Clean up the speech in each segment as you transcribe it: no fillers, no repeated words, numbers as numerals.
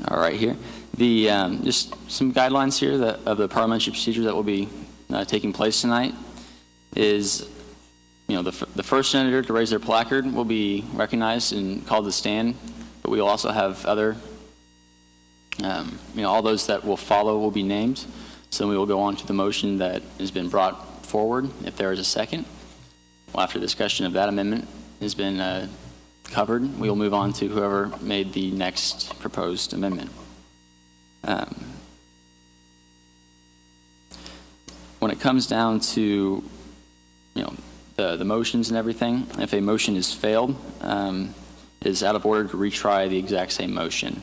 All right, here. The just some guidelines here of the parliamentary procedure that will be taking place tonight is, the first senator to raise their placard will be recognized and called to stand, but we will also have other, all those that will follow will be named. So we will go on to the motion that has been brought forward, if there is a second. Well, after discussion of that amendment has been covered, we will move on to whoever made the next proposed amendment. When it comes down to, the motions and everything, if a motion is failed, it is out of order to retry the exact same motion.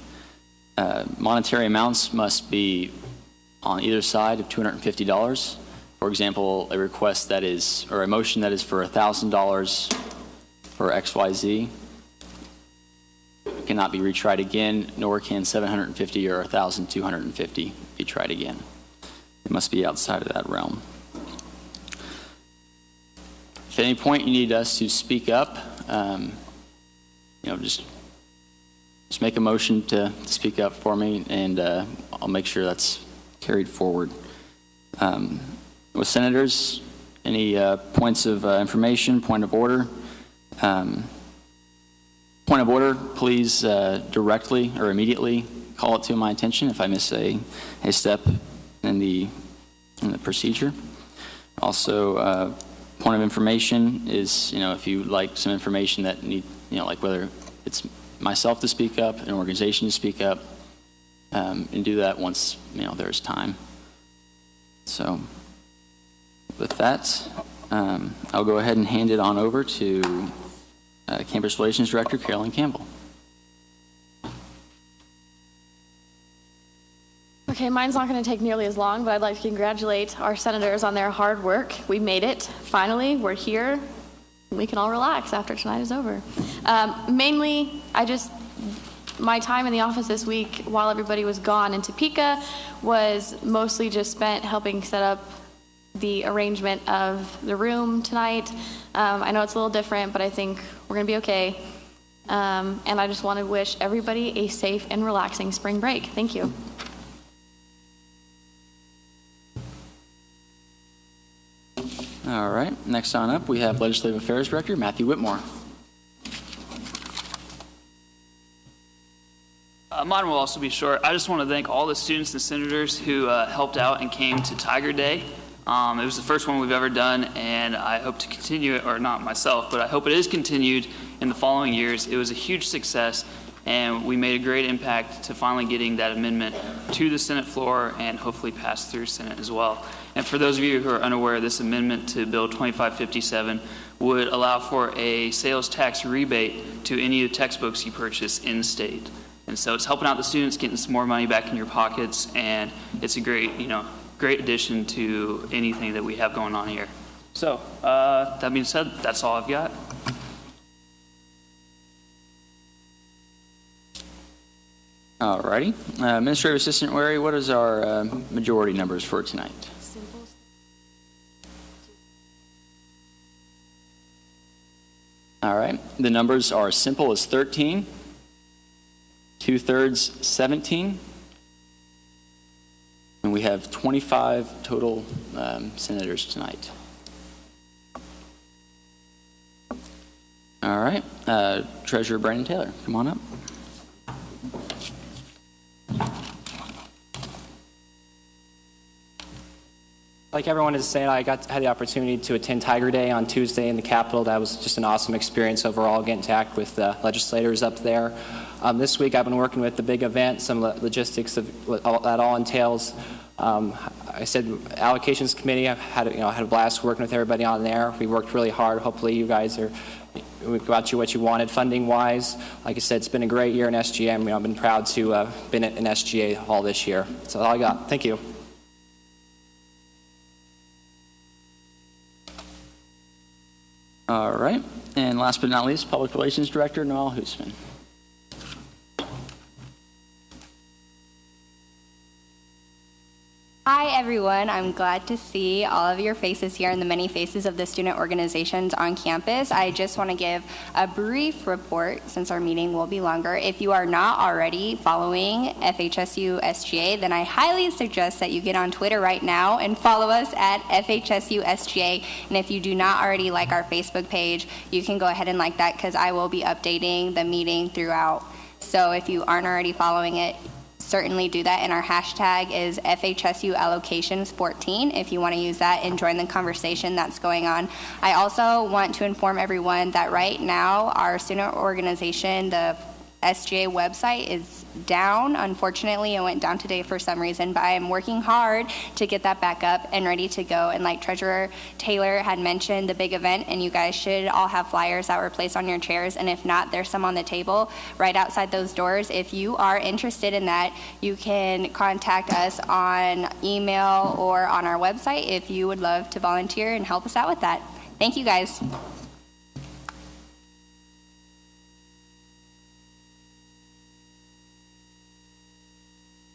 Monetary amounts must be on either side of $250. For example, a request that is, or a motion that is for $1,000 for XYZ cannot be retried again, nor can 750 or 1,250 be tried again. It must be outside of that realm. If at any point you need us to speak up, just make a motion to speak up for me, and I'll make sure that's carried forward. With senators, any points of information, point of order? Point of order, please directly or immediately call it to my attention if I miss a step in the procedure. Also, point of information is, if you like some information that need, like whether it's myself to speak up, an organization to speak up, and do that once, there's time. So with that, I'll go ahead and hand it on over to Campus Relations Director Carolyn Campbell. Okay, mine's not going to take nearly as long, but I'd like to congratulate our senators on their hard work. We made it. Finally, we're here. We can all relax after tonight is over. Mainly, my time in the office this week while everybody was gone in Topeka was mostly just spent helping set up the arrangement of the room tonight. I know it's a little different, but I think we're going to be okay. And I just want to wish everybody a safe and relaxing spring break. Thank you. All right, next on up, we have Legislative Affairs Director Matthew Whitmore. Mine will also be short. I just want to thank all the students and senators who helped out and came to Tiger Day. It was the first one we've ever done, and I hope to continue it, or not myself, but I hope it is continued in the following years. It was a huge success, and we made a great impact to finally getting that amendment to the Senate floor and hopefully pass through Senate as well. And for those of you who are unaware, this amendment to Bill 2557 would allow for a sales tax rebate to any of the textbooks you purchase in state. And so it's helping out the students, getting some more money back in your pockets, and it's a great, great addition to anything that we have going on here. So that being said, that's all I've got. All righty. Administrative Assistant Wary, what is our majority numbers for tonight? All right. The numbers are simple as 13, 2/3 17, and we have 25 total senators tonight. All right. Treasurer Brandon Taylor, come on up. Like everyone is saying, I had the opportunity to attend Tiger Day on Tuesday in the Capitol. That was just an awesome experience overall, getting to act with the legislators up there. This week I've been working with the big event, some logistics of what that all entails. I said allocations committee, I've had a blast working with everybody on there. We worked really hard. Hopefully you guys we got you what you wanted funding wise. Like I said, it's been a great year in SGM. I've been proud to have been in SGA all this year. That's all I got. Thank you. All right, and last but not least, Public Relations Director Noel Hoosman. Hi, everyone. I'm glad to see all of your faces here and the many faces of the student organizations on campus. I just want to give a brief report since our meeting will be longer. If you are not already following FHSU SGA, then I highly suggest that you get on Twitter right now and follow us at FHSU SGA. And if you do not already like our Facebook page, you can go ahead and like that because I will be updating the meeting throughout. So if you aren't already following it, certainly do that, and our hashtag is FHSU Allocations 14 if you want to use that and join the conversation that's going on. I also want to inform everyone that right now our student organization, the SGA website, is down. Unfortunately, it went down today for some reason, but I am working hard to get that back up and ready to go. And like Treasurer Taylor had mentioned, the big event, and you guys should all have flyers that were placed on your chairs, and if not, there's some on the table right outside those doors. If you are interested in that, you can contact us on email or on our website if you would love to volunteer and help us out with that. Thank you, guys.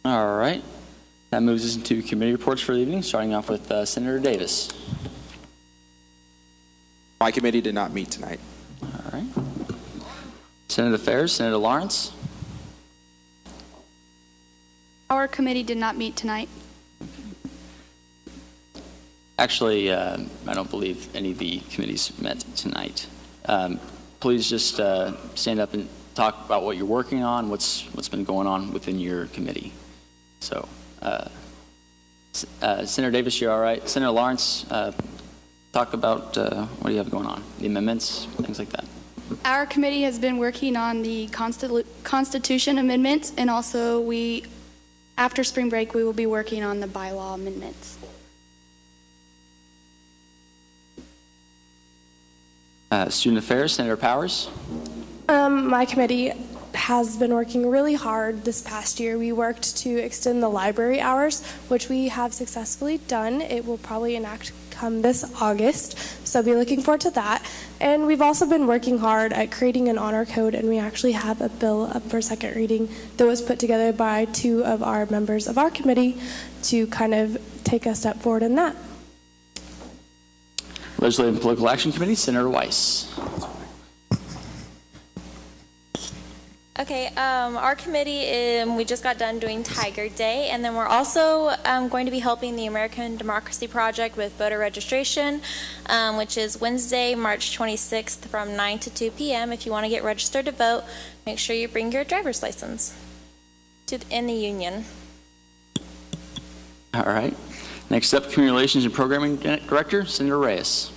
All right. That moves us into committee reports for the evening, starting off with Senator Davis. My committee did not meet tonight. All right. Senate Affairs, Senator Lawrence. Our committee did not meet tonight. Actually, I don't believe any of the committees met tonight. Please just stand up and talk about what you're working on, what's been going on within your committee. So, Senator Davis, you're all right. Senator Lawrence, talk about what do you have going on? The amendments, things like that. Our committee has been working on the Constitution amendments, and also after spring break, we will be working on the bylaw amendments. Student Affairs, Senator Powers. My committee has been working really hard this past year. We worked to extend the library hours, which we have successfully done. It will probably enact come this August, so be looking forward to that. And we've also been working hard at creating an honor code, and we actually have a bill up for second reading that was put together by 2 of our members of our committee to kind of take a step forward in that. Legislative and Political Action Committee, Senator Weiss. Okay, our committee, we just got done doing Tiger Day, and then we're also going to be helping the American Democracy Project with voter registration, which is Wednesday, March 26th from 9 to 2 p.m. If you want to get registered to vote, make sure you bring your driver's license in the union. All right. Next up, Community Relations and Programming Director, Senator Reyes.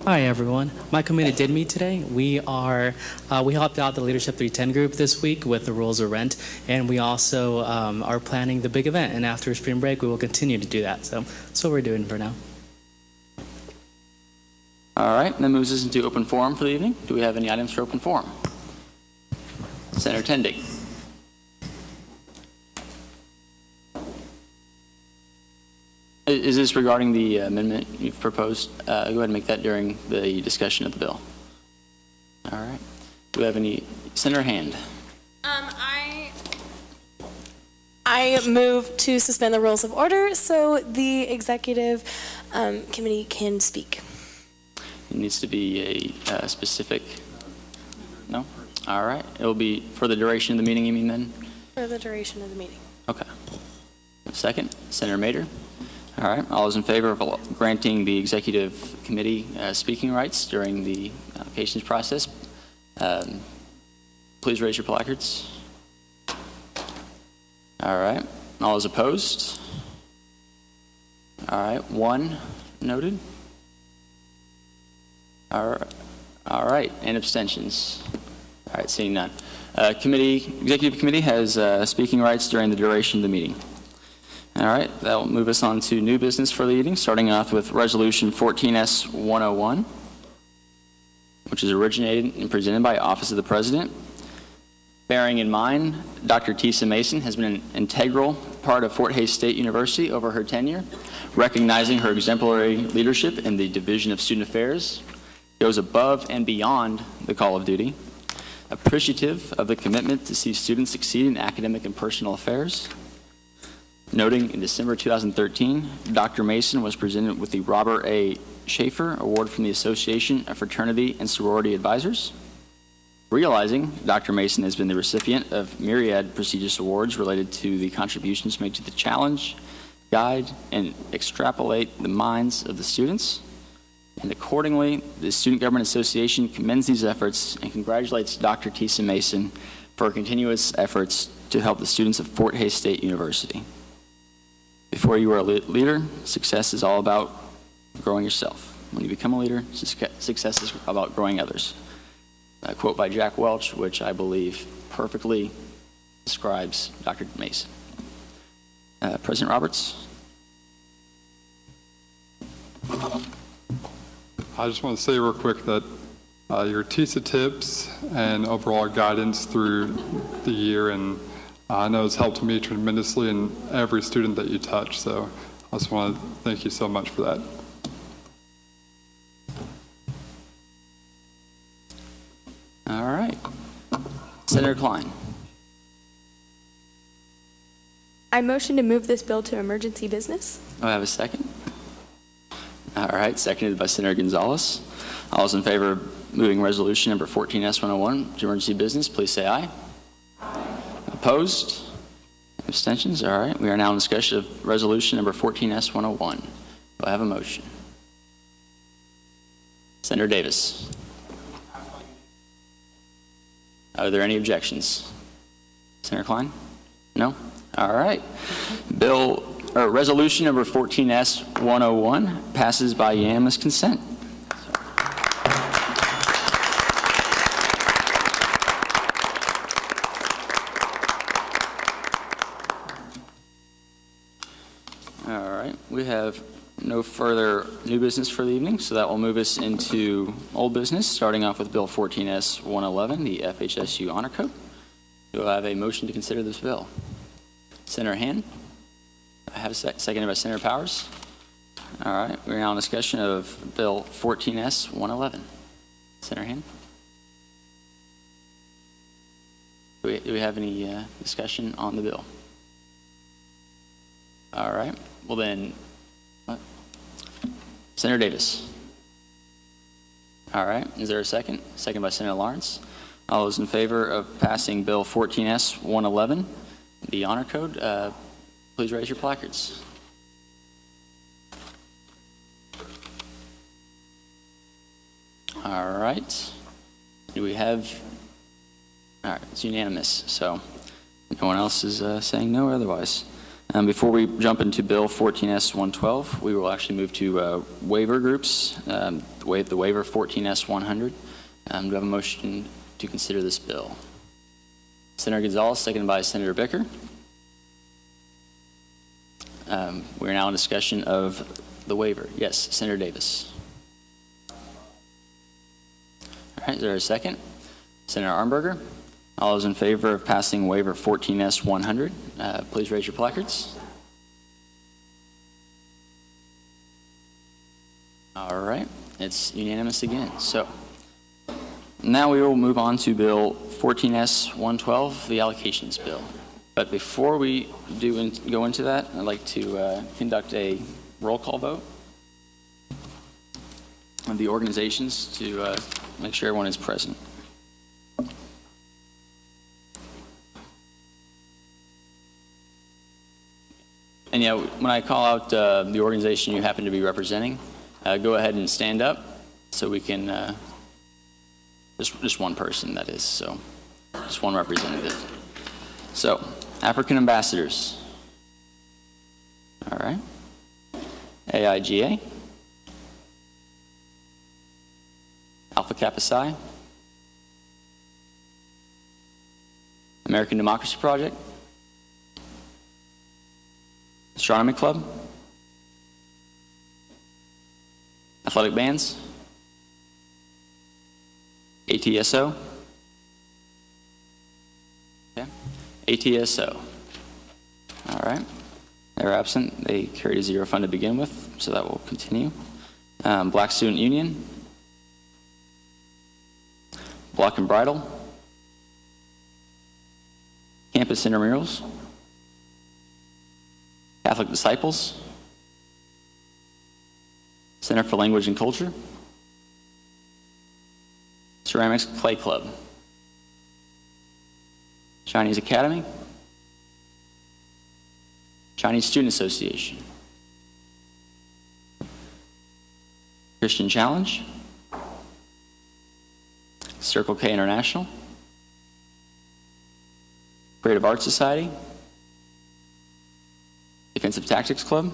Hi, everyone. My committee did meet today. We helped out the Leadership 310 group this week with the rules of rent, and we also are planning the big event, and after spring break, we will continue to do that. So that's what we're doing for now. All right, that moves us into open forum for the evening. Do we have any items for open forum? Senator Tendig. Is this regarding the amendment you've proposed? Go ahead and make that during the discussion of the bill. All right. Do we have any? Senator Hand. I move to suspend the rules of order so the executive committee can speak. It needs to be a specific. No? All right. It will be for the duration of the meeting, you mean then? For the duration of the meeting. Okay. Second, Senator Mader. All right. All those in favor of granting the executive committee speaking rights during the applications process, please raise your placards. All right. All those opposed? All right. 1 noted. All right. And abstentions. All right. Seeing none. Executive committee has speaking rights during the duration of the meeting. All right, that will move us on to new business for the evening, starting off with Resolution 14S101, which is originated and presented by Office of the President. Bearing in mind, Dr. Tisa Mason has been an integral part of Fort Hays State University over her tenure, recognizing her exemplary leadership in the Division of Student Affairs, goes above and beyond the call of duty, appreciative of the commitment to see students succeed in academic and personal affairs, Noting in December 2013, Dr. Mason was presented with the Robert A. Schaefer Award from the Association of Fraternity and Sorority Advisors. Realizing Dr. Mason has been the recipient of myriad prestigious awards related to the contributions made to the challenge, guide, and extrapolate the minds of the students. And accordingly, the Student Government Association commends these efforts and congratulates Dr. Tisa Mason for her continuous efforts to help the students of Fort Hays State University. Before you are a leader, success is all about growing yourself. When you become a leader, success is about growing others. A quote by Jack Welch, which I believe perfectly describes Dr. Mason. President Roberts. I just want to say real quick that your TISA tips and overall guidance through the year, and I know it's helped me tremendously and every student that you touch. So I just want to thank you so much for that. All right. Senator Klein. I motion to move this bill to emergency business. Do I have a second? All right, seconded by Senator Gonzalez. All those in favor of moving resolution number 14S101 to emergency business, please say aye. Aye. Opposed? Abstentions? All right, we are now in discussion of resolution number 14S101. Do I have a motion? Senator Davis. Are there any objections? Senator Klein? No? All right. Resolution number 14S101 passes by unanimous consent. All right. We have no further new business for the evening, so that will move us into old business, starting off with Bill 14S111, the FHSU Honor Code. Do I have a motion to consider this bill? Senator Hand? I have a seconded by Senator Powers. All right, we're now in discussion of Bill 14S111. Senator Hand? Do we have any discussion on the bill? All right, well then, Senator Davis. All right, is there a second? Second by Senator Lawrence. All those in favor of passing Bill 14S111, the Honor Code, please raise your placards. All right. Do we have? All right, it's unanimous, so no one else is saying no or otherwise. Before we jump into Bill 14S112, we will actually move to waiver groups, the waiver 14S100. Do I have a motion to consider this bill? Senator Gonzalez, seconded by Senator Bicker. We're now in discussion of the waiver. Yes, Senator Davis. All right, is there a second? Senator Armberger. All those in favor of passing waiver 14S100, please raise your placards. All right, it's unanimous again. So now we will move on to Bill 14S112, the allocations bill. But before we go into that, I'd like to conduct a roll call vote of the organizations to make sure everyone is present. And yeah, when I call out the organization you happen to be representing, go ahead and stand up so we can, just one person that is, so just one representative. So, African ambassadors. All right. AIGA. Alpha Kappa Psi. American Democracy Project. Astronomy Club. Athletic bands. ATSO. Okay. ATSO. All right. They're absent. They carried a zero fund to begin with, so that will continue. Black Student Union. Block and Bridle. Campus Intramurals. Catholic Disciples, Center for Language and Culture, Ceramics Clay Club, Chinese Academy, Chinese Student Association, Christian Challenge, Circle K International, Creative Arts Society, Defensive Tactics Club,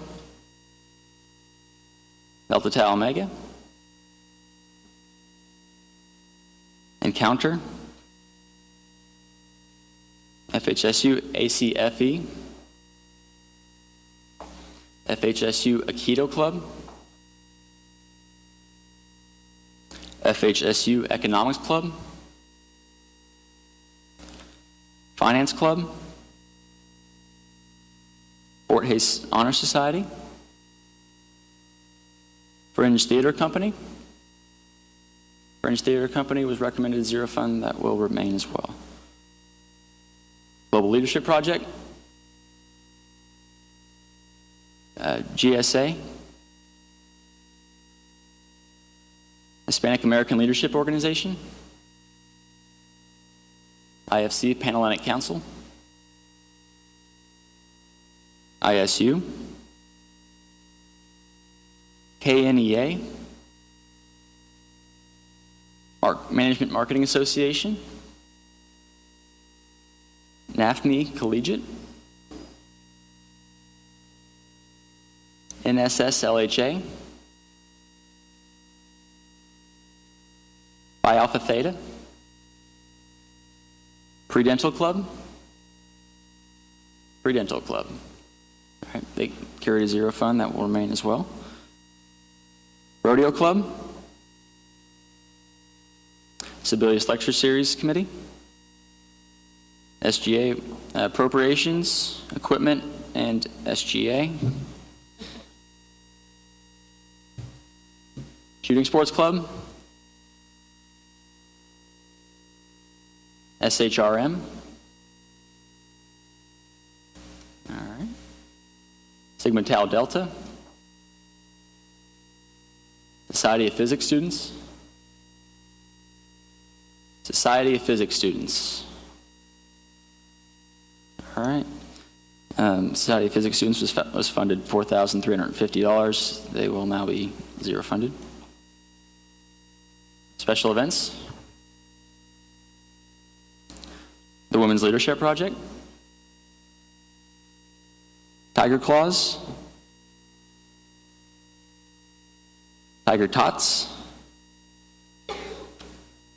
Delta Tau Omega, Encounter, FHSU ACFE, FHSU Aikido Club, FHSU Economics Club, Finance Club, Fort Hays Honor Society, Fringe Theater Company. Fringe Theater Company was recommended zero fund. That will remain as well. Global Leadership Project, GSA, Hispanic American Leadership Organization, IFC Panhellenic Council, ISU, KNEA, Management Marketing Association, NAFME Collegiate, NSS-LHA, Phi Alpha Theta, Pre-Dental Club, Pre-Dental Club. All right, they carry a zero fund, that will remain as well. Rodeo Club, Sebelius Lecture Series Committee, SGA Appropriations, Equipment, and SGA. Shooting Sports Club, SHRM. All right. Sigma Tau Delta, Society of Physics Students, Society of Physics Students. All right. Society of Physics Students was funded $4,350. They will now be zero funded. Special events. The Women's Leadership Project. Tiger Claws. Tiger Tots.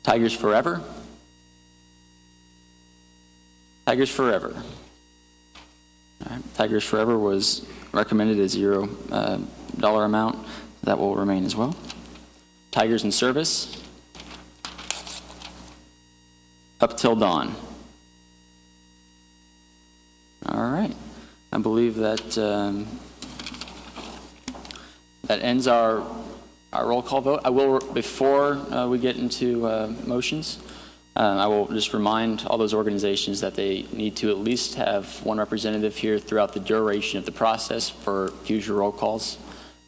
Tigers Forever. Tigers Forever. All right. Tigers Forever was recommended at $0 amount. That will remain as well. Tigers in Service. Up Till Dawn. All right. I believe that that ends our roll call vote. I will, before we get into motions, I will just remind all those organizations that they need to at least have one representative here throughout the duration of the process for future roll calls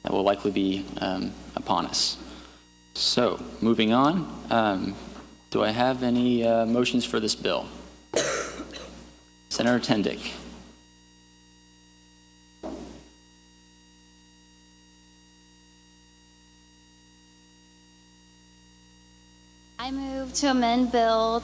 that will likely be upon us. So, moving on, do I have any motions for this bill? Senator Tendick. I move to amend Bill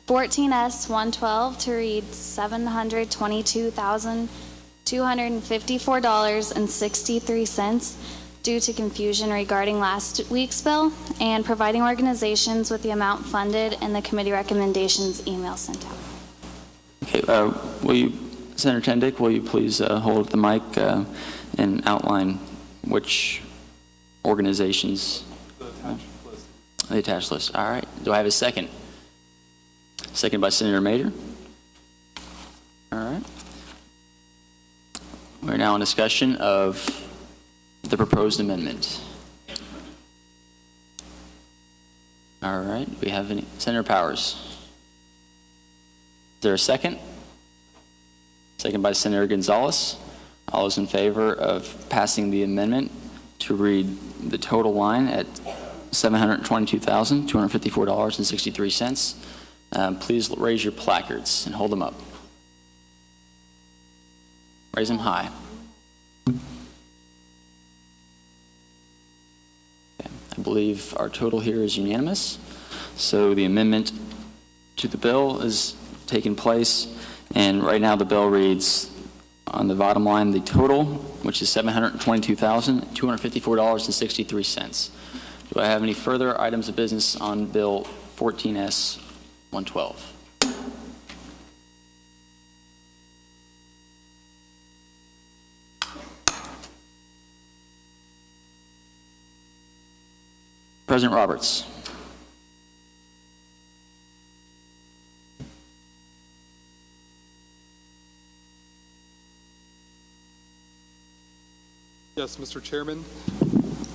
14S-112 to read $722,254.63 due to confusion regarding last week's bill and providing organizations with the amount funded in the committee recommendations email sent out. Okay, will you, Senator Tendick, will you please hold the mic and outline which organizations? The attached list. All right. Do I have a second? Second by Senator Mader. All right. We're now in discussion of the proposed amendment. All right. Do we have any? Senator Powers. Is there a second? Second by Senator Gonzalez. All those in favor of passing the amendment to read the total line at $722,254.63, please raise your placards and hold them up. Raise them high. Okay. I believe our total here is unanimous. So the amendment to the bill is taking place, and right now the bill reads on the bottom line the total, which is $722,254.63. Do I have any further items of business on Bill 14S 112? President Roberts. Yes, Mr. Chairman.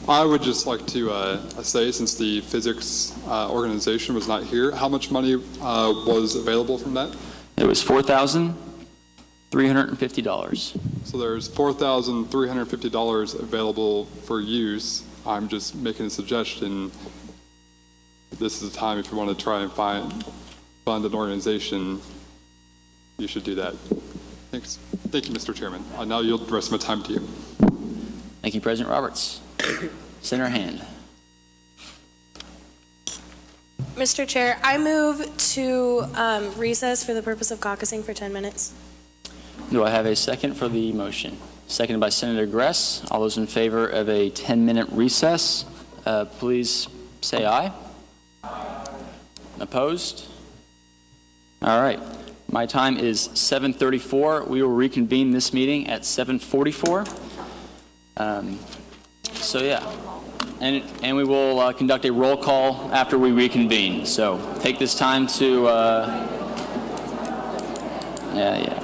I would just like to say, since the physics organization was not here, how much money was available from that? It was $4,350. So there's $4,350 available for use. I'm just making a suggestion. This is the time if you want to try and fund an organization, you should do that. Thanks. Thank you, Mr. Chairman. I now yield the rest of my time to you. Thank you, President Roberts. Senator Hand. Mr. Chair, I move to recess for the purpose of caucusing for 10 minutes. Do I have a second for the motion? Seconded by Senator Gress. All those in favor of a 10-minute recess, please say aye. Aye. Opposed? All right. My time is 7:34. We will reconvene this meeting at 7:44. So yeah, and we will conduct a roll call after we reconvene. So take this time to, yeah.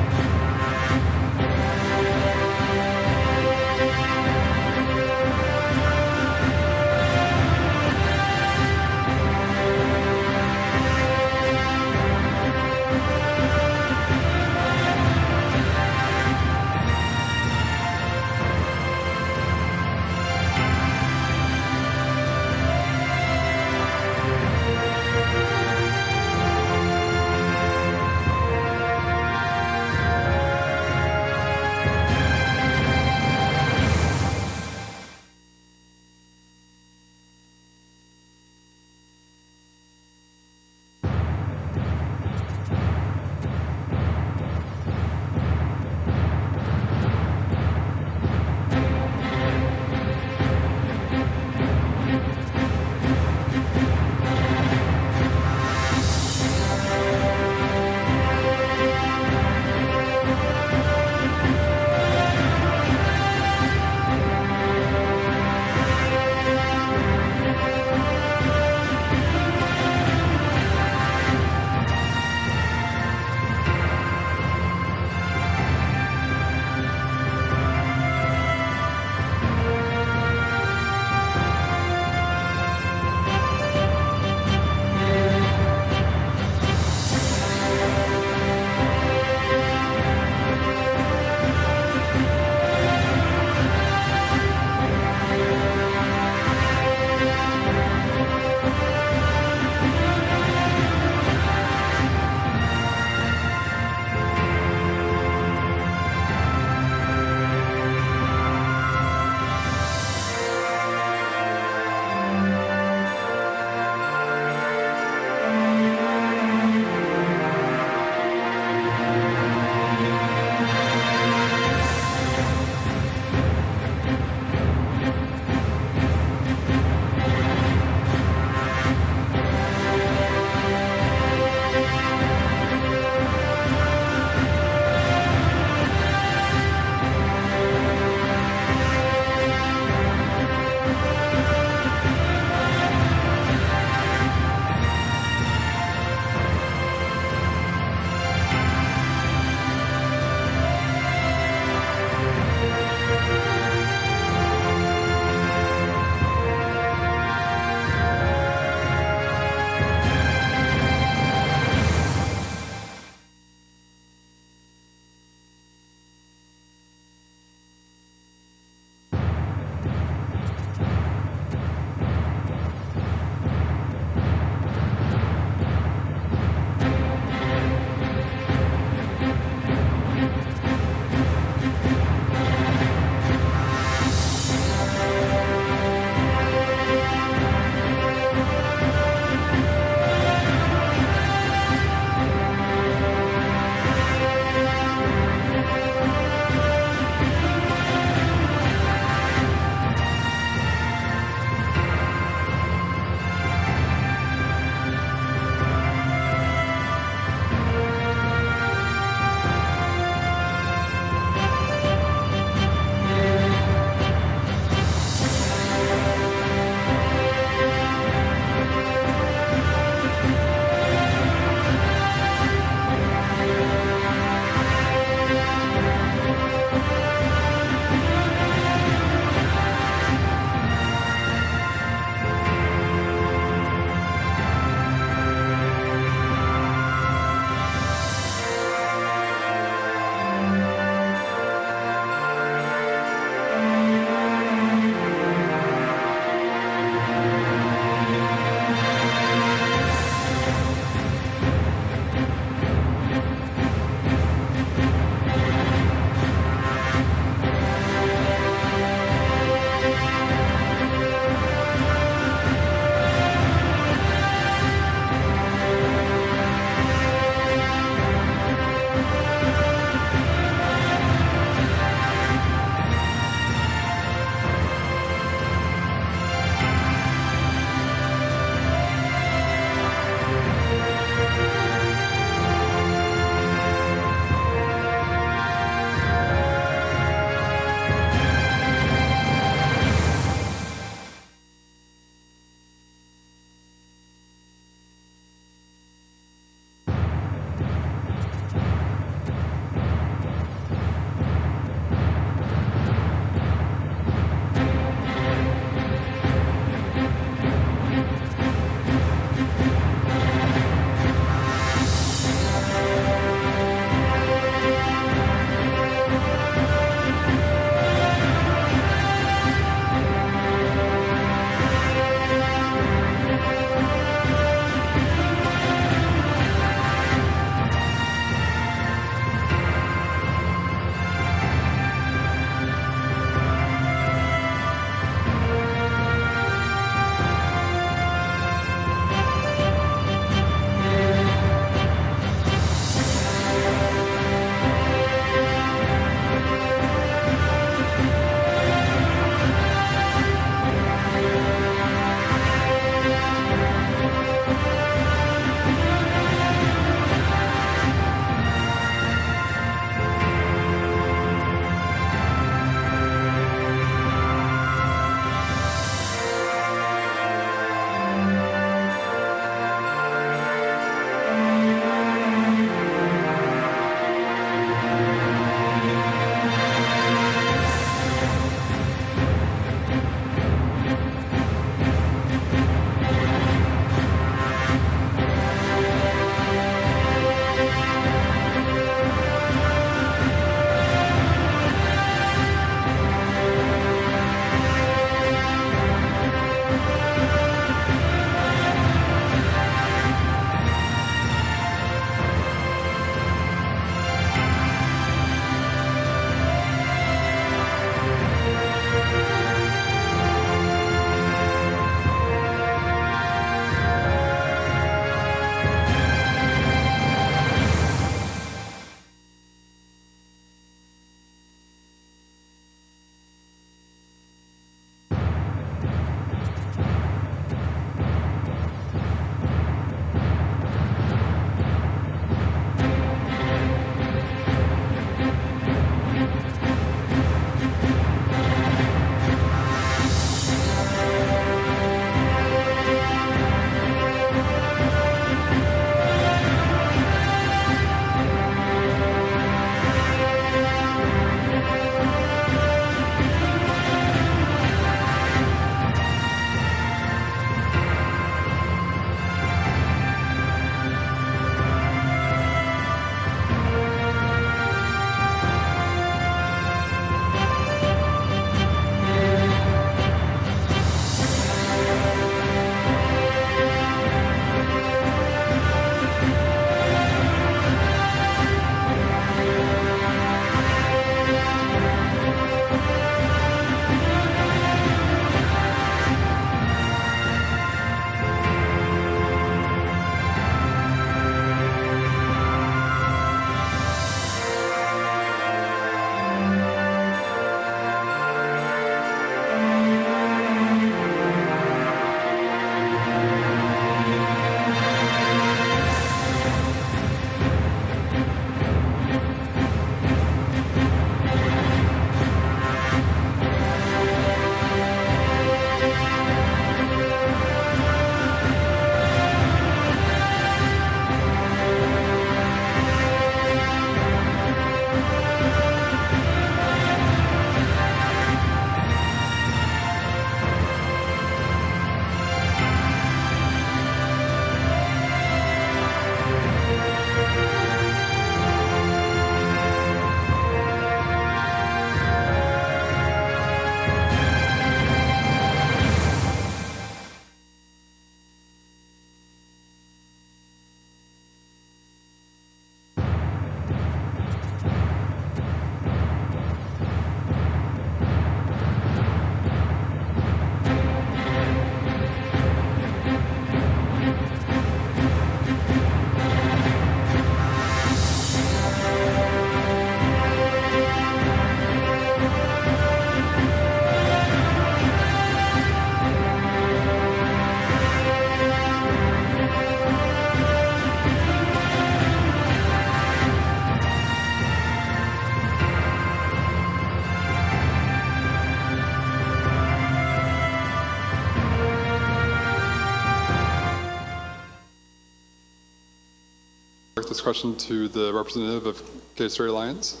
this question to the representative of Gay-Straight Alliance.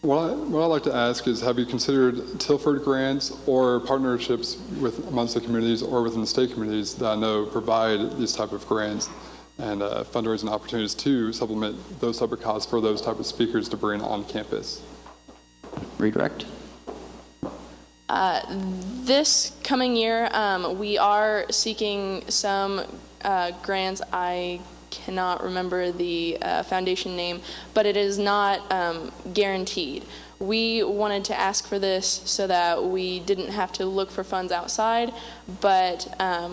What I'd like to ask is, have you considered Tilford grants or partnerships amongst the communities or within the state communities that I know provide these type of grants and fundraising opportunities to supplement those type of costs for those type of speakers to bring on campus? Redirect. This coming year, we are seeking some grants. I cannot remember the foundation name, but it is not guaranteed. We wanted to ask for this so that we didn't have to look for funds outside, but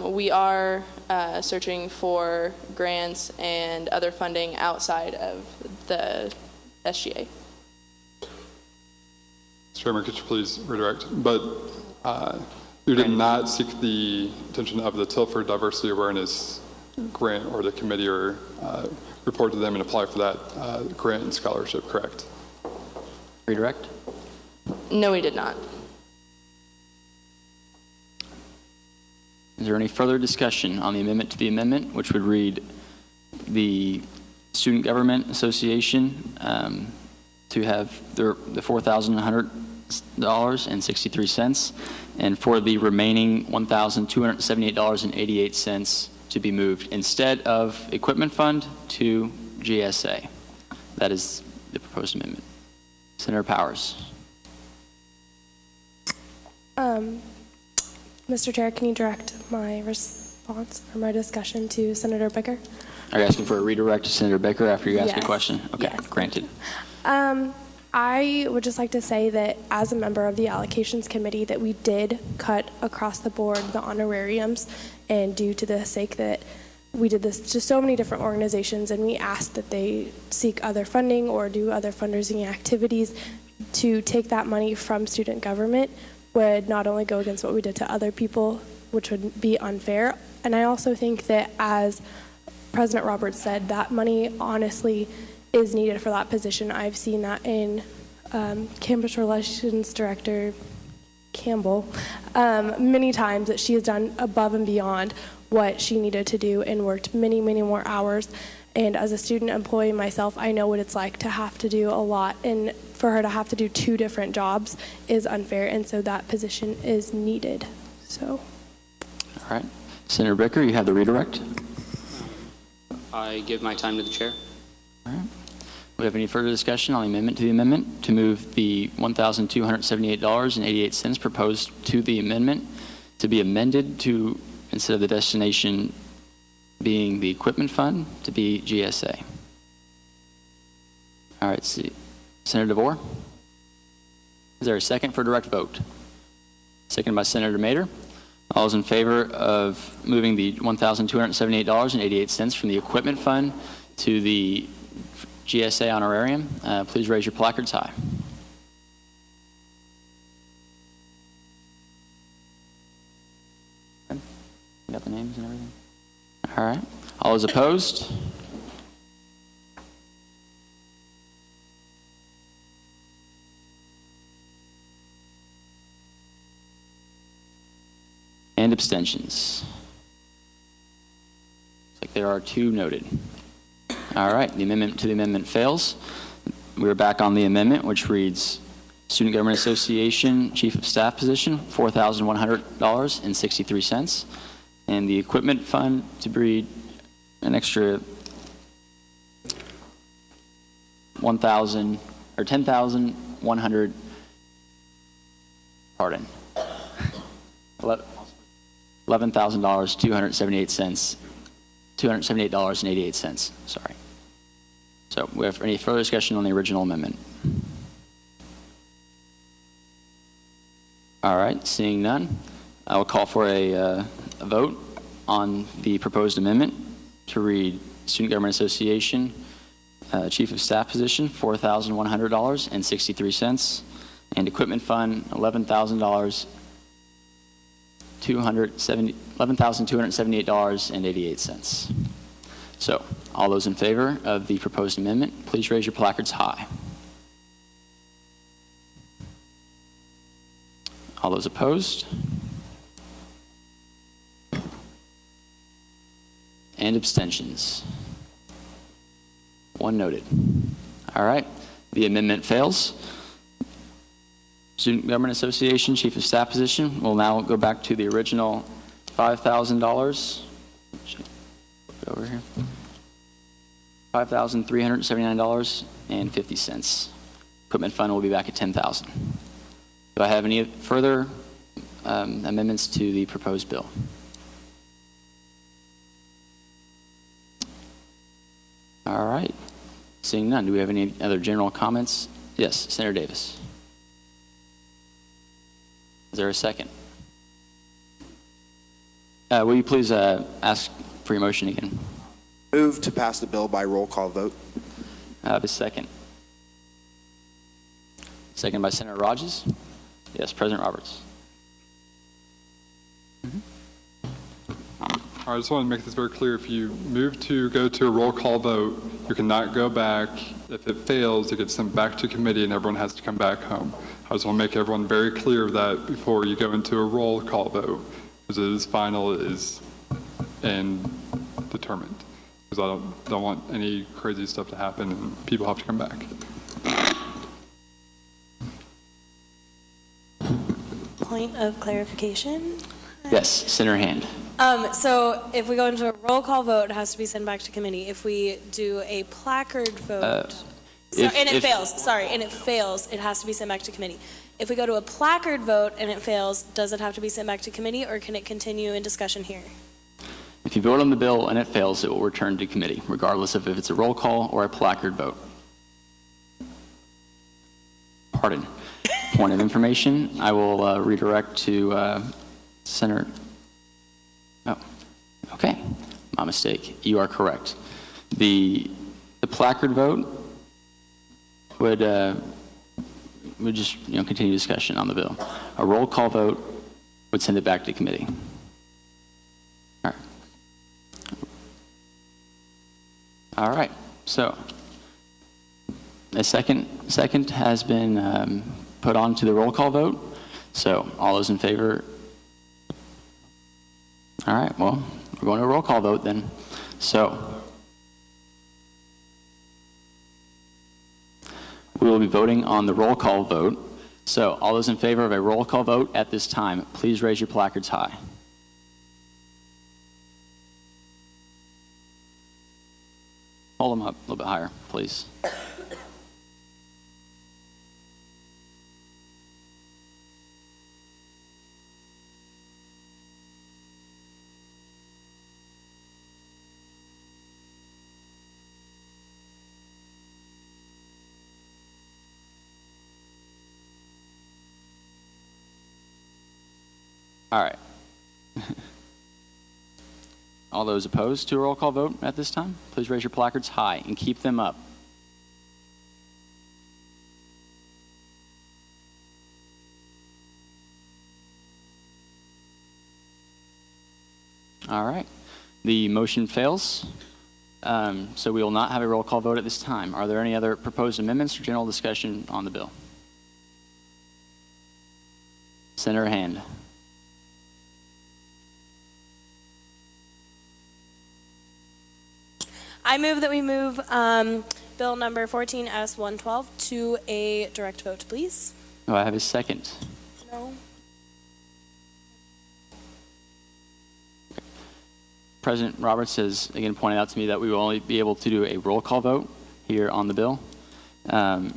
we are searching for grants and other funding outside of the SGA. Mr. Chairman, could you please redirect? But you did not seek the attention of the Tilford Diversity Awareness grant or the committee, or report to them and apply for that grant and scholarship, correct? Redirect. No, we did not. Is there any further discussion on the amendment to the amendment, which would read the Student Government Association to have the $4,100.63, and for the remaining $1,278.88 to be moved instead of equipment fund to GSA? That is the proposed amendment. Senator Powers. Mr. Chair, can you direct my response or my discussion to Senator Becker? Are you asking for a redirect to Senator Becker after you ask a Yes. question? Okay, Yes. granted. I would just like to say that as a member of the allocations committee, that we did cut across the board the honorariums, and due to the sake that we did this to so many different organizations, and we asked that they seek other funding or do other fundraising activities, to take that money from student government would not only go against what we did to other people, which would be unfair. And I also think that, as President Roberts said, that money honestly is needed for that position. I've seen that in Campus Relations Director Campbell many times, that she has done above and beyond what she needed to do and worked many, many more hours. And as a student employee myself, I know what it's like to have to do a lot, and for her to have to do 2 different jobs is unfair, and so that position is needed. So. All right. Senator Becker, you have the redirect. I give my time to the chair. All right. Do we have any further discussion on the amendment to the amendment to move the $1,278.88 proposed to the amendment to be amended to, instead of the destination being the equipment fund, to be GSA? All right. See. Senator DeVore? Is there a second for direct vote? Second by Senator Mader. All those in favor of moving the $1,278.88 from the equipment fund to the GSA honorarium, please raise your placards high. You got the names and everything? All right. All those opposed? And abstentions. Looks like there are 2 noted. All right, the amendment to the amendment fails. We're back on the amendment, which reads Student Government Association Chief of Staff position, $4,100.63, and the equipment fund to be an extra $10,100. Pardon. $278.88. Sorry. So, we have any further discussion on the original amendment? All right, seeing none, I will call for a vote on the proposed amendment to read Student Government Association Chief of Staff position, $4,100.63, and equipment fund, $11,278.88. So, all those in favor of the proposed amendment, please raise your placards high. All those opposed? And abstentions. One noted. All right. The amendment fails. Student Government Association Chief of Staff position will now go back to the original $5,000. Over here. $5,379.50. Equipment fund will be back at $10,000. Do I have any further amendments to the proposed bill? All right. Seeing none, do we have any other general comments? Yes, Senator Davis. Is there a second? Will you please ask for your motion again? Move to pass the bill by roll call vote. I have a second. Second by Senator Rogers. Yes, President Roberts. I just want to make this very clear. If you move to go to a roll call vote, you cannot go back. If it fails, it gets sent back to committee and everyone has to come back home. I just want to make everyone very clear of that before you go into a roll call vote, because it is final, it is and determined. Because I don't want any crazy stuff to happen and people have to come back. Point of clarification. Yes, Senator Hand. So if we go into a roll call vote, it has to be sent back to committee. If we do a placard vote, and it fails, it has to be sent back to committee. If we go to a placard vote and it fails, does it have to be sent back to committee, or can it continue in discussion here? If you vote on the bill and it fails, it will return to committee, regardless of if it's a roll call or a placard vote. Pardon. Point of information, I will redirect to Senator. Oh, okay. My mistake. You are correct. The placard vote would just continue discussion on the bill. A roll call vote would send it back to committee. All right. All right. So a second has been put on to the roll call vote. So all those in favor? All right. Well, we're going to a roll call vote then. So we will be voting on the roll call vote. So all those in favor of a roll call vote at this time, please raise your placards high. Hold them up a little bit higher, please. All right. All those opposed to a roll call vote at this time, please raise your placards high and keep them up. All right. The motion fails, so we will not have a roll call vote at this time. Are there any other proposed amendments or general discussion on the bill? Senator Hand. I move that we move Bill number 14S112 to a direct vote, please. Do I have a second? No. President Roberts has again pointed out to me that we will only be able to do a roll call vote here on the bill. A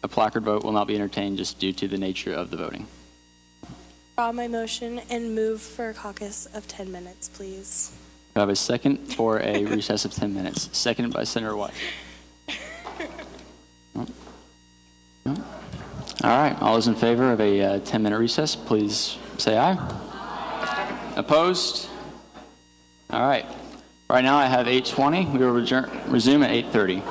placard vote will not be entertained just due to the nature of the voting. Draw my motion and move for a caucus of 10 minutes, please. Do I have a second for a recess of 10 minutes? Seconded by Senator White. No? No? All right. All those in favor of a 10-minute recess, please say aye. Opposed? All right. Right now I have 8:20. We will resume at 8:30.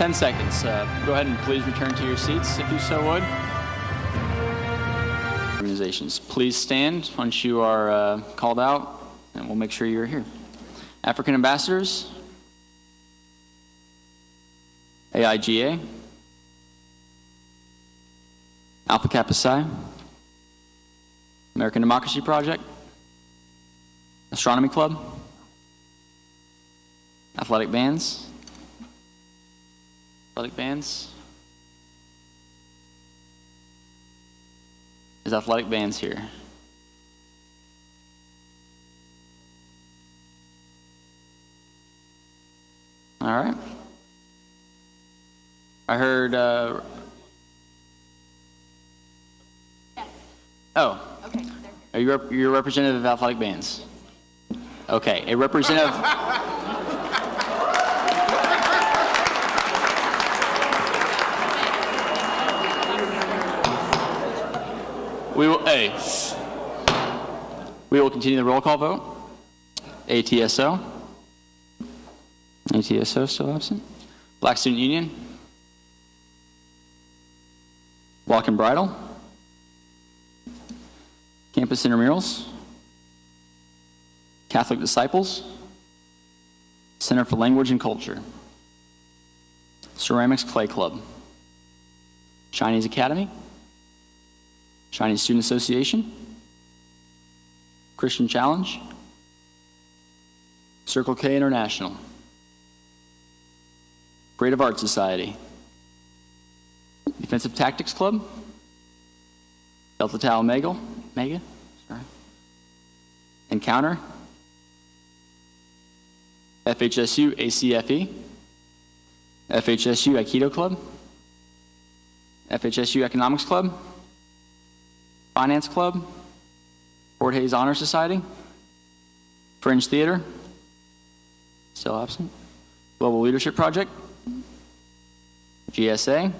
10 seconds. Go ahead and please return to your seats if you so would. Organizations, please stand once you are called out, and we'll make sure you're here. African ambassadors, AIGA, Alpha Kappa Psi, American Democracy Project, Astronomy Club, athletic bands. Athletic bands. Is athletic bands here? All right. I heard. Yes. Oh. Okay. Are you you're a representative of athletic bands? Okay, a representative. We will continue the roll call vote. ATSO. ATSO still absent. Black Student Union. Walk and Bridle. Campus Intramurals. Catholic Disciples. Center for Language and Culture. Ceramics Clay Club. Chinese Academy. Chinese Student Association, Christian Challenge, Circle K International, Creative Arts Society, Defensive Tactics Club, Delta Tau Omega, Encounter, FHSU ACFE, FHSU Aikido Club, FHSU Economics Club, Finance Club, Fort Hays Honor Society, Fringe Theater, still absent, Global Leadership Project, GSA,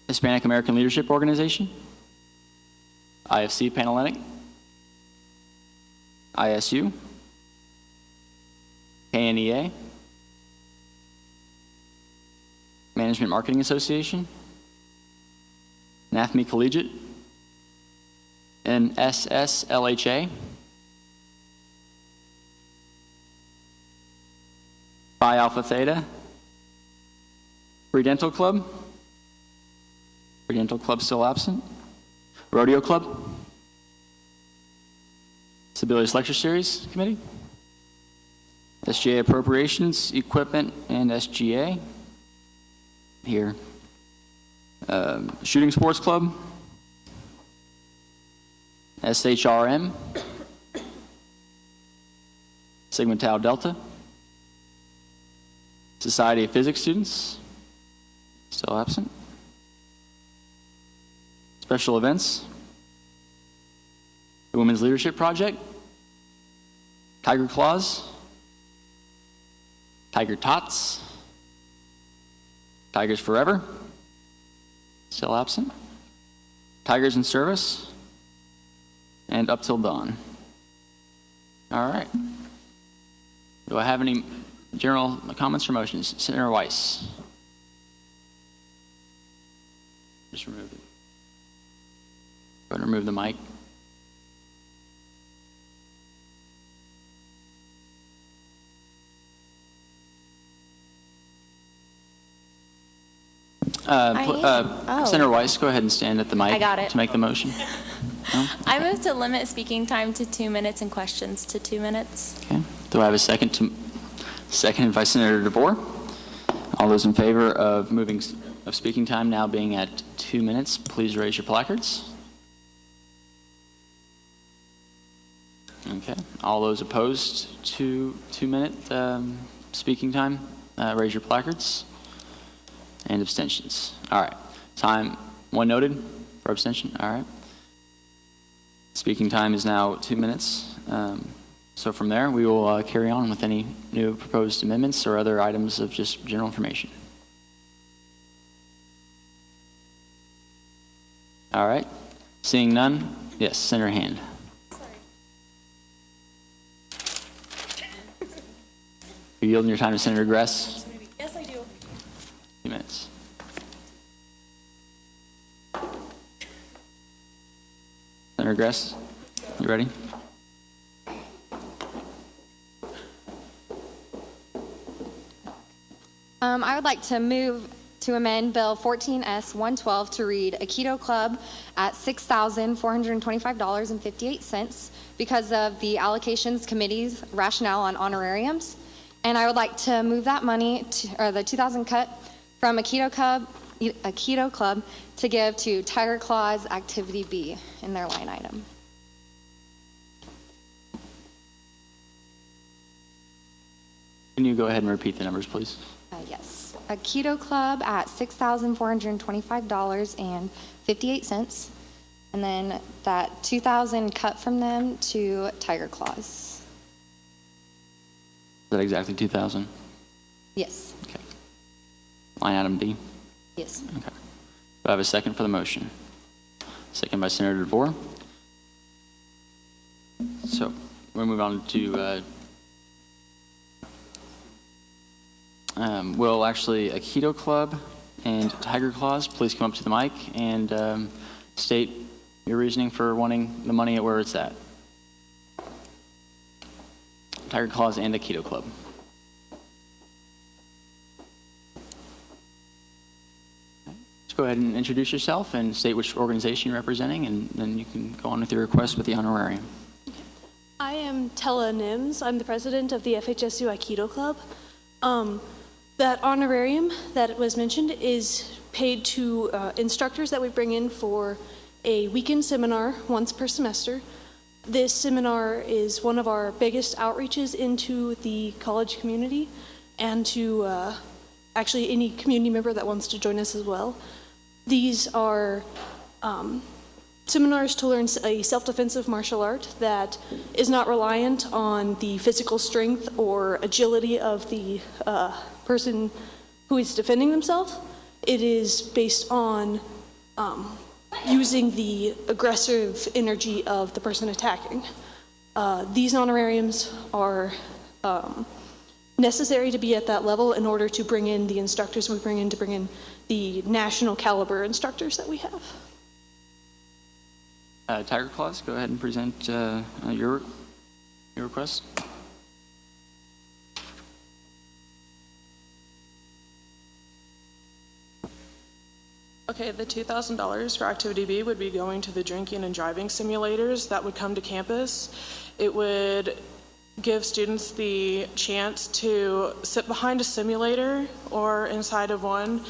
Hispanic American Leadership Organization, IFC Panhellenic, ISU, KNEA, Management Marketing Association, NAFME Collegiate, and SSLHA, Phi Alpha Theta, Pre-Dental Club, Pre-Dental Club still absent, Rodeo Club, Sibelius Lecture Series Committee, SGA Appropriations, Equipment, and SGA, here. Shooting Sports Club, SHRM, Sigma Tau Delta, Society of Physics Students, still absent, Special Events, the Women's Leadership Project, Tiger Claws, Tiger Tots, Tigers Forever, still absent, Tigers in Service, and Up Till Dawn. All right. Do I have any general comments or motions? Senator Weiss. Just remove it. Go ahead and remove the mic. Senator Weiss, go ahead and stand at the mic. I got it. To make the motion. No? I move to limit speaking time to 2 minutes and questions to 2 minutes. Okay. Do I have a second? Seconded by Senator DeVore. All those in favor of speaking time now being at 2 minutes, please raise your placards. Okay. All those opposed to 2 minute speaking time, raise your placards. And abstentions. All right. Time, one noted for abstention. All right. Speaking time is now 2 minutes. So from there, we will carry on with any new proposed amendments or other items of just general information. All right. Seeing none. Yes, Senator Hand. Are you yielding your time to Senator Gress? Yes, I do. 2 minutes. Senator Gress, you ready? I would like to move to amend Bill 14S 112 to read a keto club at $6,425.58 because of the allocations committee's rationale on honorariums. And I would like to move that money, or the 2,000 cut from a keto club to give to Tiger Claws Activity B in their line item. Can you go ahead and repeat the numbers, please? Yes, a keto club at $6,425.58, and then that 2,000 cut from them to Tiger Claws. Is that exactly 2,000? Yes. Okay. Line item B? Yes. Okay. Do I have a second for the motion? Second by Senator DeVore. So we'll move on to will actually a keto club and Tiger Claws please come up to the mic and state your reasoning for wanting the money at where it's at. Tiger Claws and the keto club. Let's go ahead and introduce yourself and state which organization you're representing, and then you can go on with your request with the honorarium. I am Tella Nims. I'm the president of the FHSU Aikido Club. That honorarium that was mentioned is paid to instructors that we bring in for a weekend seminar once per semester. This seminar is one of our biggest outreaches into the college community and to actually any community member that wants to join us as well. These are seminars to learn a self-defensive martial art that is not reliant on the physical strength or agility of the person who is defending themselves. It is based on using the aggressive energy of the person attacking. These honorariums are necessary to be at that level in order to bring in the instructors we bring in, to bring in the national caliber instructors that we have. Tiger Claws, go ahead and present your request. Okay, the $2,000 for Activity B would be going to the drinking and driving simulators that would come to campus. It would give students the chance to sit behind a simulator or inside of one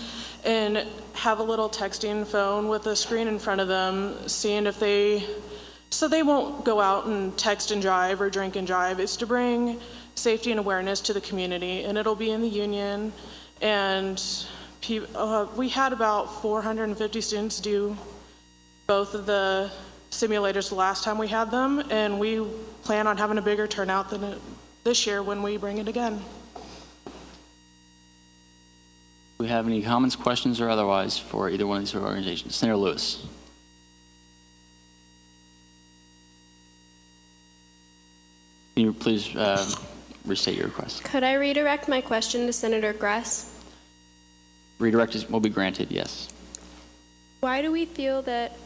and have a little texting phone with a screen in front of them, seeing if so they won't go out and text and drive or drink and drive. It's to bring safety and awareness to the community, and it'll be in the union. And we had about 450 students do both of the simulators the last time we had them, and we plan on having a bigger turnout than this year when we bring it again. Do we have any comments, questions, or otherwise for either one of these organizations? Senator Lewis. Can you please restate your request? Could I redirect my question to Senator Gress? Redirect will be granted, yes. Why do we feel that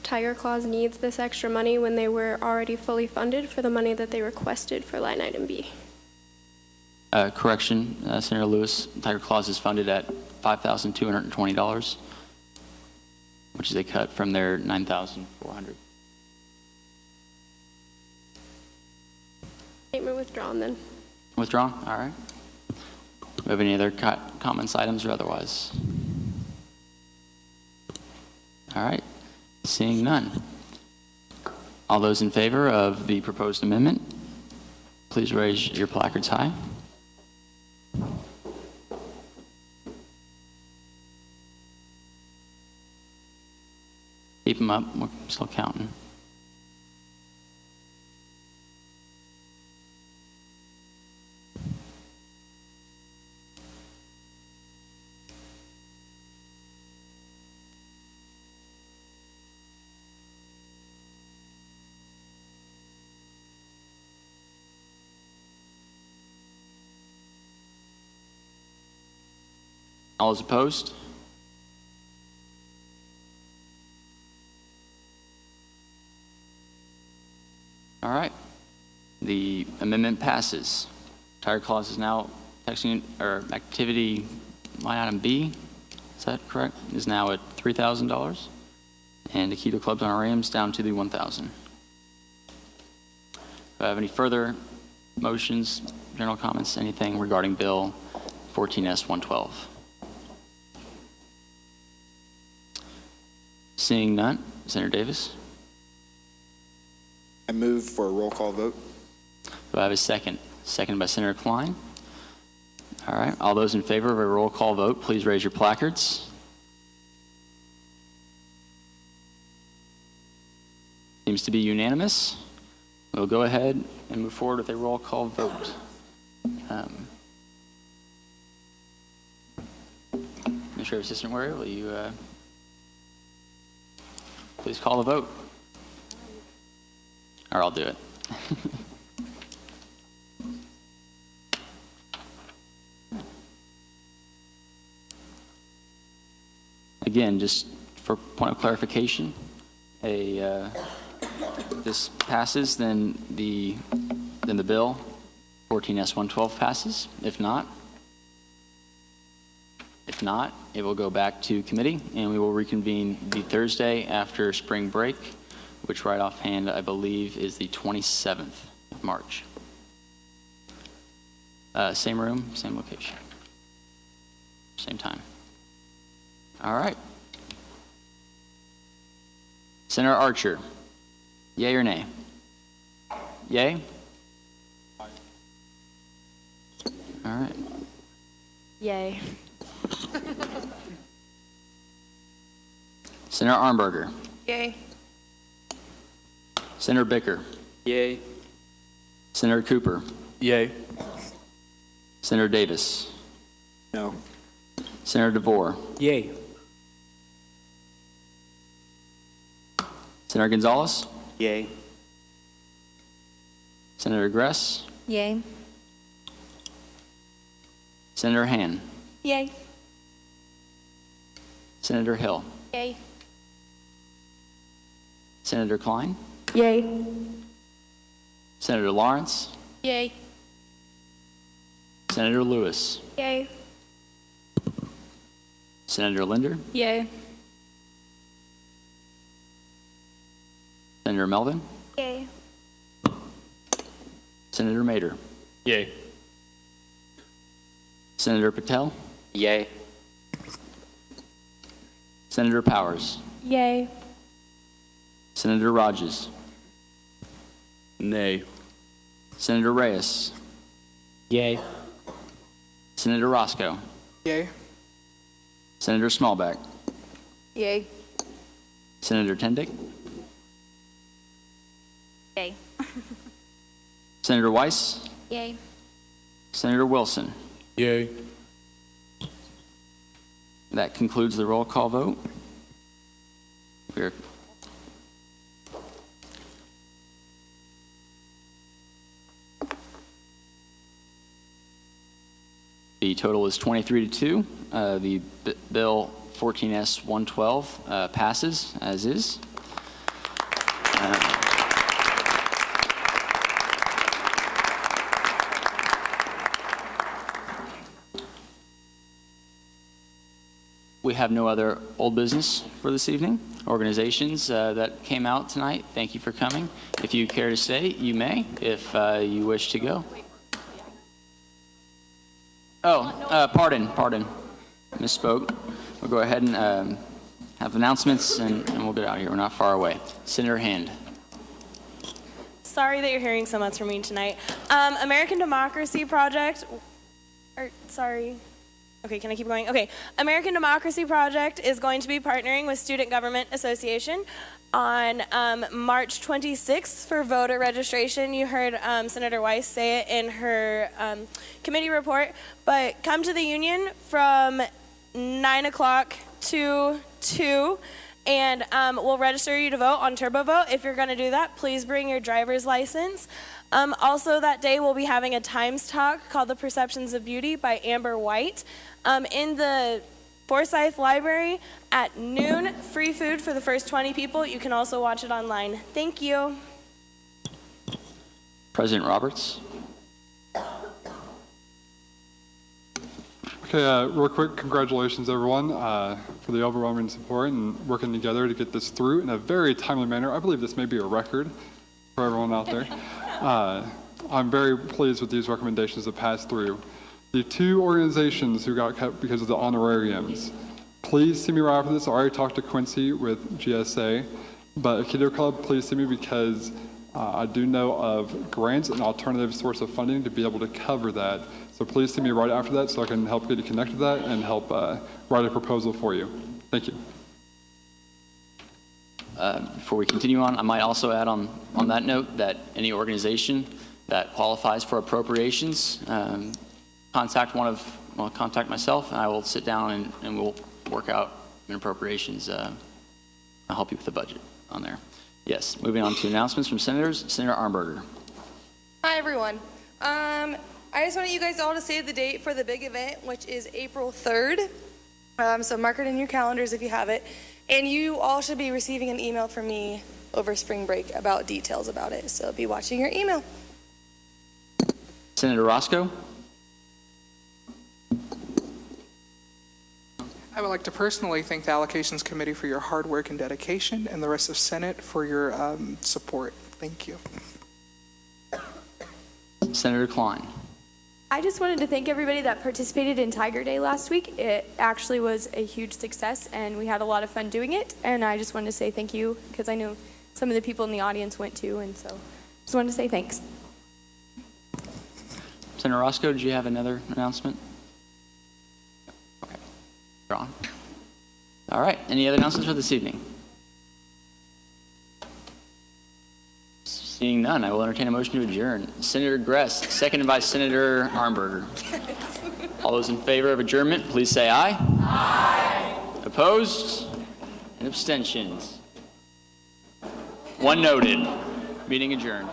Tiger Claws needs this extra money when they were already fully funded for the money that they requested for line item B? Correction, Senator Lewis, Tiger Claws is funded at $5,220, which is a cut from their $9,400. Statement withdrawn then. Withdrawn? All right. Do we have any other comments, items, or otherwise? All right. Seeing none. All those in favor of the proposed amendment, please raise your placards high. Keep them up. We're still counting. All those opposed? All right. The amendment passes. Tiger clause is now texting or activity line item B. Is that correct? Is now at $3,000, and the Keto Club's honorariums down to the $1,000. Do I have any further motions, general comments, anything regarding Bill 14S-112? Seeing none, Senator Davis. I move for a roll call vote. Do I have a second? Second by Senator Klein. All right, all those in favor of a roll call vote, please raise your placards. Seems to be unanimous. We'll go ahead and move forward with a roll call vote. Administrative Assistant Warrior, will you please call the vote? Or I'll do it. Again, just for point of clarification, if this passes, then the bill 14S-112 passes. If not, it will go back to committee, and we will reconvene the Thursday after spring break, which right offhand I believe is the 27th of March. Same room, same location, same time. All right. Senator Archer, yay or nay? Yay? All right. Yay. Senator Armberger, Yay. Senator Bicker, Yay. Senator Cooper, Yay. Senator Davis, No. Senator DeVore, Yay. Senator Gonzalez, Yay. Senator Gress, Yay. Senator Han, Yay. Senator Hill, Yay. Senator Klein, Yay. Senator Lawrence, Yay. Senator Lewis, Yay. Senator Linder, Yay. Senator Melvin, Yay. Senator Mader, Yay. Senator Patel, Yay. Senator Powers, Yay. Senator Rogers, Nay. Senator Reyes, Yay. Senator Roscoe, Yay. Senator Smallback, Yay. Senator Tendick, Yay. Senator Weiss, Yay. Senator Wilson. Yay. That concludes the roll call vote. The total is 23-2. The bill 14S-112 passes as is. We have no other old business for this evening. Organizations that came out tonight, thank you for coming. If you care to stay, you may, if you wish to go. Oh, pardon. Misspoke. We'll go ahead and have announcements, and we'll get out of here. We're not far away. Senator Hand. Sorry that you're hearing so much from me tonight. American Democracy Project, okay, can I keep going? Okay, American Democracy Project is going to be partnering with Student Government Association on March 26th for voter registration. You heard Senator Weiss say it in her committee report, but come to the Union from 9 o'clock to 2, and we'll register you to vote on Turbo Vote. If you're going to do that, please bring your driver's license. Also that day, we'll be having a Times talk called The Perceptions of Beauty by Amber White in the Forsyth Library at noon. Free food for the first 20 people. You can also watch it online. Thank you. President Roberts. Okay, real quick, congratulations everyone for the overwhelming support and working together to get this through in a very timely manner. I believe this may be a record for everyone out there. I'm very pleased with these recommendations that passed through. The 2 organizations who got cut because of the honorariums, please see me right after this. I already talked to Quincy with GSA, but Aikido Club, please see me because I do know of grants and alternative source of funding to be able to cover that. So please see me right after that so I can help get you connected to that and help write a proposal for you. Thank you. Before we continue on, I might also add on that note that any organization that qualifies for appropriations, contact myself and I will sit down and we'll work out an appropriations. I'll help you with the budget on there. Yes, moving on to announcements from senators. Senator Armberger. Hi, everyone. I just wanted you guys all to save the date for the big event, which is April 3rd. So mark it in your calendars if you have it. And you all should be receiving an email from me over spring break about details about it. So be watching your email. Senator Roscoe. I would like to personally thank the Allocations Committee for your hard work and dedication, and the rest of Senate for your support. Thank you. Senator Klein. I just wanted to thank everybody that participated in Tiger Day last week. It actually was a huge success, and we had a lot of fun doing it. And I just wanted to say thank you, because I know some of the people in the audience went too, and so just wanted to say thanks. Senator Roscoe, did you have another announcement? Okay. You're on. All right. Any other announcements for this evening? Seeing none, I will entertain a motion to adjourn. Senator Gress, seconded by Senator Armberger. All those in favor of adjournment, please say aye. Aye. Opposed? And abstentions? One noted. Meeting adjourned.